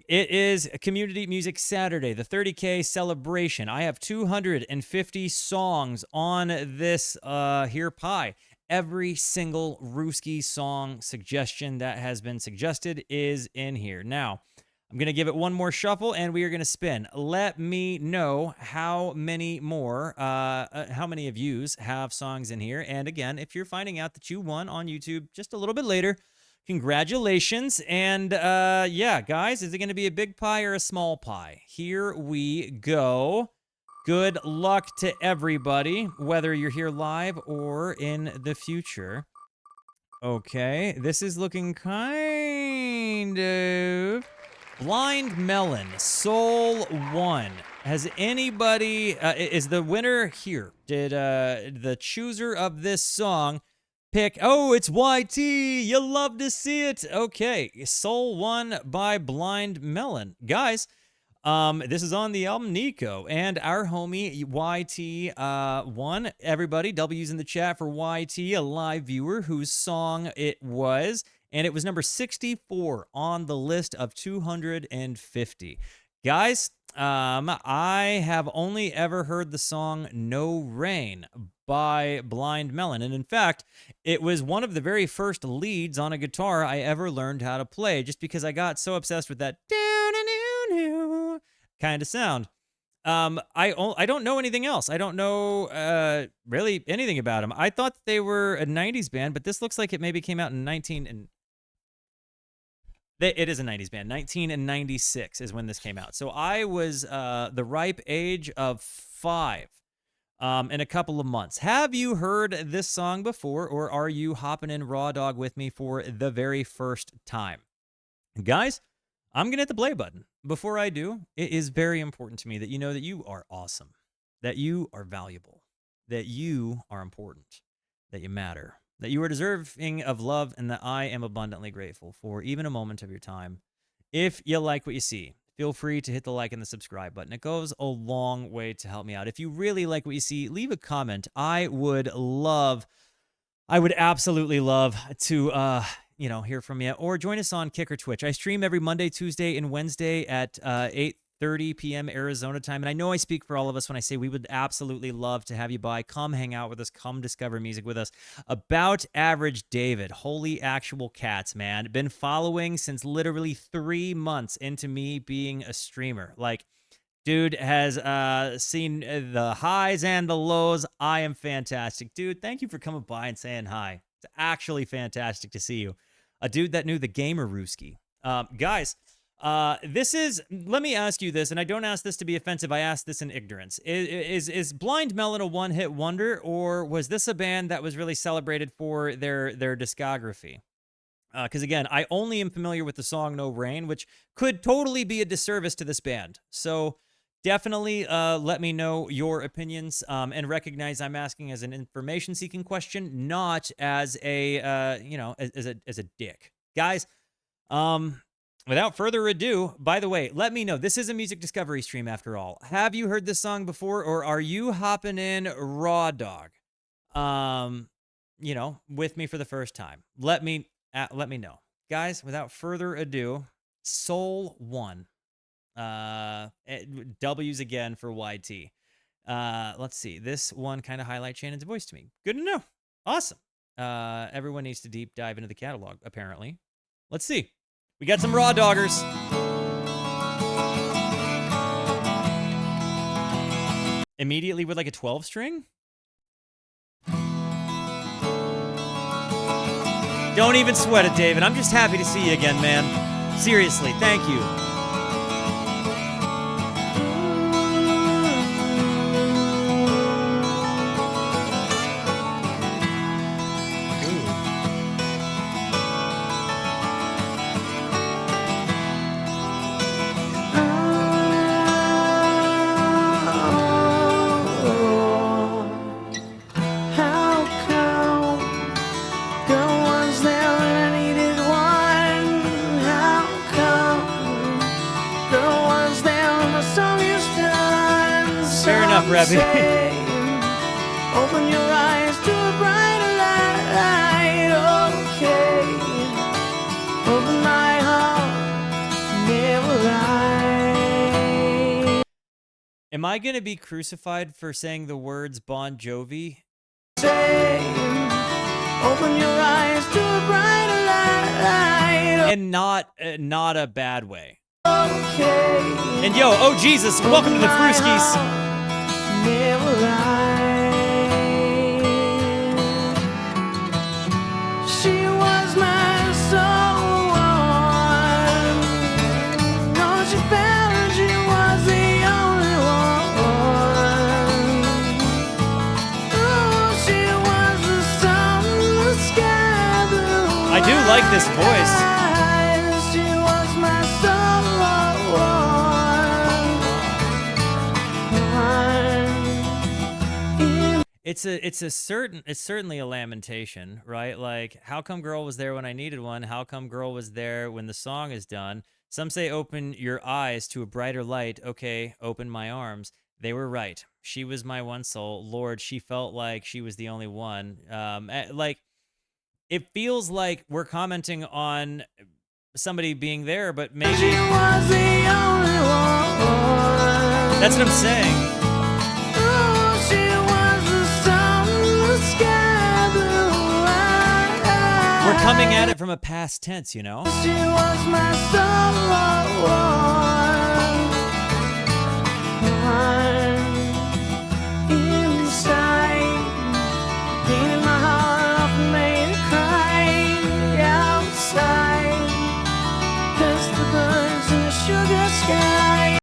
It is Community Music Saturday, the 30K celebration. I have 250 songs on this here pie. Every single Rooski song suggestion that has been suggested is in here. Now, I'm going to give it one more shuffle, and we are going to spin. Let me know how many more, how many of yous have songs in here. And again, if you're finding out that you won on YouTube just a little bit later, congratulations. And yeah, guys, is it going to be a big pie or a small pie? Here we go. Good luck to everybody, whether you're here live or in the future. Okay, this is looking kind of... Blind Melon, Soul 1. Has anybody... is the winner here? Did the chooser of this song... pick, oh, it's YT, you love to see it. Okay, Soul 1 by Blind Melon. Guys, this is on the album Nico, and our homie YT won. Everybody, W's in the chat for YT, a live viewer whose song it was, and it was number 64 on the list of 250. Guys, I have only ever heard the song No Rain by Blind Melon. And in fact, it was one of the very first leads on a guitar I ever learned how to play, just because I got so obsessed with that kind of sound. I don't know anything else. I don't know really anything about them. I thought they were a 90s band, but this looks like it maybe came out in it is a 90s band. 1996 is when this came out. So I was the ripe age of 5 in a couple of months. Have you heard this song before, or are you hopping in Raw Dog with me for the very first time? Guys, I'm going to hit the play button. Before I do, it is very important to me that you know that you are awesome, that you are valuable, that you are important, that you matter, that you are deserving of love, and that I am abundantly grateful for even a moment of your time. If you like what you see, feel free to hit the like and the subscribe button. It goes a long way to help me out. If you really like what you see, leave a comment. I would absolutely love to, hear from you, or join us on Kick or Twitch. I stream every Monday, Tuesday, and Wednesday at 8:30 p.m. Arizona time. And I know I speak for all of us when I say we would absolutely love to have you by. Come hang out with us. Come discover music with us. About Average David. Holy actual cats, man. Been following since literally 3 months into me being a streamer. Like, dude has seen the highs and the lows. I am fantastic. Dude, thank you for coming by and saying hi. It's actually fantastic to see you. A dude that knew the Walterooski. Guys, let me ask you this, and I don't ask this to be offensive, I ask this in ignorance. Is Blind Melon a one-hit wonder, or was this a band that was really celebrated for their discography? Because again, I only am familiar with the song No Rain, which could totally be a disservice to this band. So definitely let me know your opinions, and recognize I'm asking as an information-seeking question, not as a, as a dick. Guys, without further ado, by the way, let me know. This is a music discovery stream after all. Have you heard this song before, or are you hopping in Raw Dog, with me for the first time? Let me know. Guys, without further ado, Soul 1. W's again for YT. Let's see. This one kind of highlights Shannon's voice to me. Good to know. Awesome. Everyone needs to deep dive into the catalog, apparently. Let's see. We got some Raw Doggers. Immediately with like a 12 string? Don't even sweat it, David. I'm just happy to see you again, man. Seriously, thank you. Rebby. Open your eyes to a brighter light, okay. Open my heart, never lie. Am I gonna be crucified for saying the words Bon Jovi? Say, open your eyes to a brighter light. And not a bad way. Okay. And yo, oh Jesus, welcome to the Fruskies. Never lie. She was my soul one. No, she felt she was the only one. Oh, she was the sun, the sky blue. I do like this voice. She was my soul one. It's certainly a lamentation, right? Like, how come girl was there when I needed one? How come girl was there when the song is done? Some say open your eyes to a brighter light. Okay, open my arms. They were right. She was my one soul. Lord, she felt like she was the only one. Like, it feels like we're commenting on somebody being there, but maybe She was the only one. that's what I'm saying. Oh, she was the sun, the sky blue. We're coming at it from a past tense, you know? She was my soul one. Inside, beating my heart off and made it cry. Outside, kiss the birds in the sugar sky.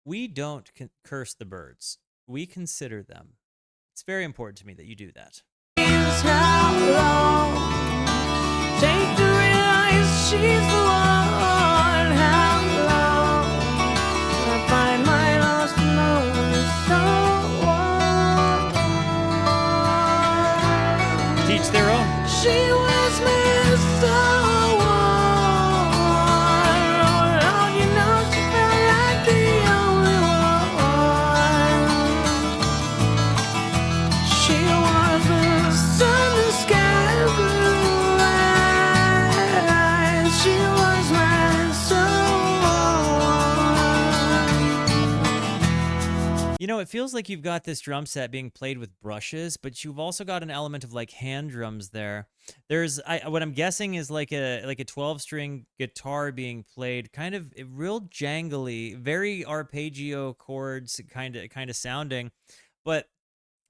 We don't curse the birds. We consider them. It's very important to me that you do that. Is how long take to realize she's the one. How long till I find my lost and lonely soul? Teach their own. She was my soul one. Oh Lord, you know she felt like the only one. She was the sun, the sky blue eyes. She was my soul. You know, it feels like you've got this drum set being played with brushes, but you've also got an element of like hand drums there. There's what I'm guessing is like a 12-string guitar being played, kind of real jangly, very arpeggio chords kind of sounding, but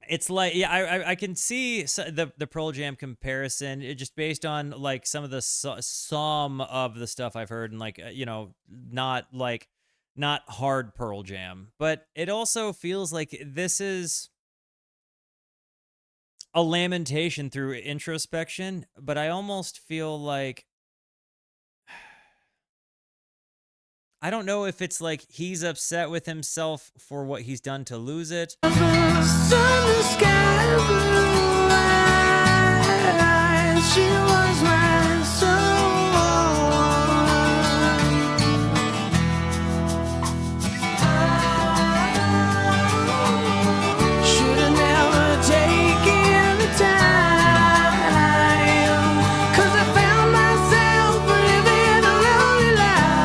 it's like, yeah, I can see the Pearl Jam comparison, just based on like some of the some of the stuff I've heard, and like you know, not hard Pearl Jam, but it also feels like this is a lamentation through introspection. But I almost feel like, I don't know if it's like he's upset with himself for what he's done to lose it. The sun, the sky blue eyes. She was my soul. Should've never taken the time, 'cause I found myself living a lonely life.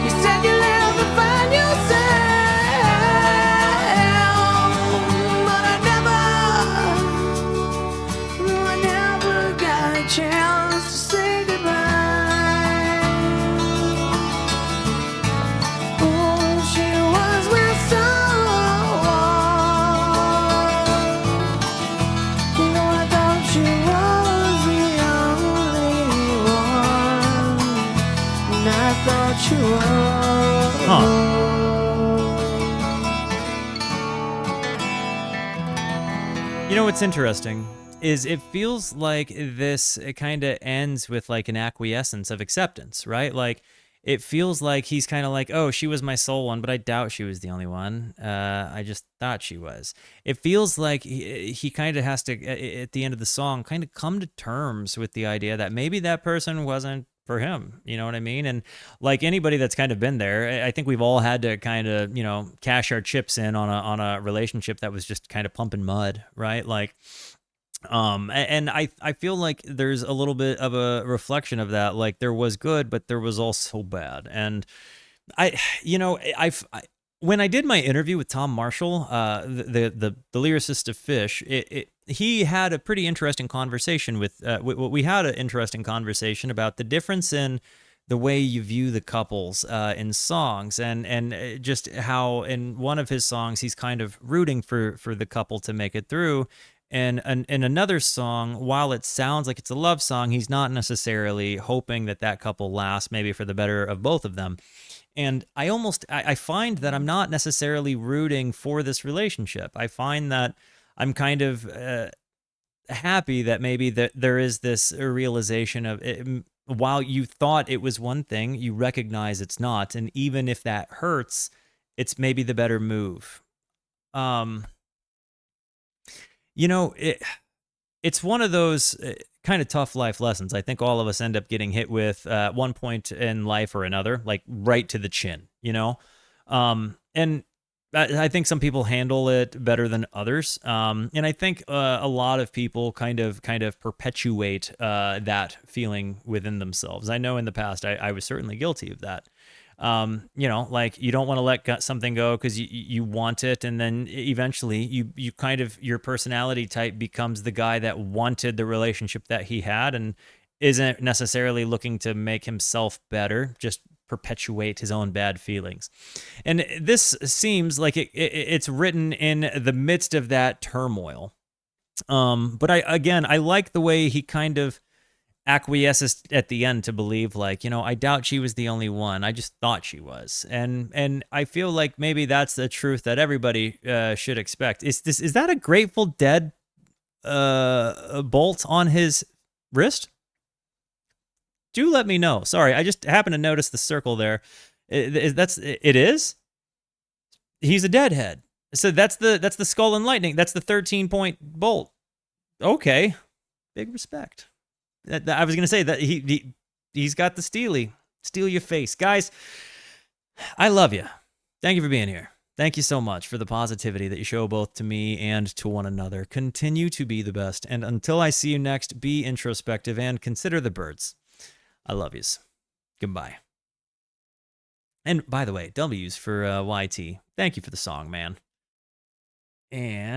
You said you'll never find yourself, but I never got a chance to say goodbye. Oh, she was my soul. You know, I thought she was the only one, and I thought you You know what's interesting is it feels like this kind of ends with like an acquiescence of acceptance, right? Like, it feels like he's kind of like, oh, she was my soul one, but I doubt she was the only one. I just thought she was. It feels like he kind of has to, at the end of the song, kind of come to terms with the idea that maybe that person wasn't for him. You know what I mean? And like anybody that's kind of been there, I think we've all had to kind of, you know, cash our chips in on a relationship that was just kind of pumping mud, right? Like, And I feel like there's a little bit of a reflection of that. Like there was good, but there was also bad. And I, you know, when I did my interview with Tom Marshall, the lyricist of Fish, he had a pretty interesting conversation with. We had an interesting conversation about the difference in the way you view the couples in songs, and just how in one of his songs he's kind of rooting for the couple to make it through. And in another song, while it sounds like it's a love song, he's not necessarily hoping that that couple lasts, maybe for the better of both of them. And I find that I'm not necessarily rooting for this relationship. I find that I'm kind of happy that maybe that there is this realization of it, while you thought it was one thing, you recognize it's not, and even if that hurts, it's maybe the better move. Um, it's one of those kind of tough life lessons. I think all of us end up getting hit with at one point in life or another, like right to the chin, and I think some people handle it better than others. And I think a lot of people kind of perpetuate that feeling within themselves. I know in the past I was certainly guilty of that. Like you don't want to let something go because you want it, and then eventually you kind of your personality type becomes the guy that wanted the relationship that he had and isn't necessarily looking to make himself better, just perpetuate his own bad feelings. And this seems like it's written in the midst of that turmoil. But I like the way he kind of acquiesces at the end to believe, like, I doubt she was the only one. I just thought she was. And I feel like maybe that's the truth that everybody should expect. Is that a Grateful Dead bolt on his wrist? Do let me know. Sorry, I just happened to notice the circle there. It is. He's a deadhead. So that's the Skull and Lightning. That's the 13-point bolt. Okay, big respect. I was gonna say that he's got the steal your face, guys. I love you. Thank you for being here. Thank you so much for the positivity that you show both to me and to one another. Continue to be the best, and until I see you next, be introspective and consider the birds. I love yous. Goodbye. And by the way, W's for YT. Thank you for the song, man. And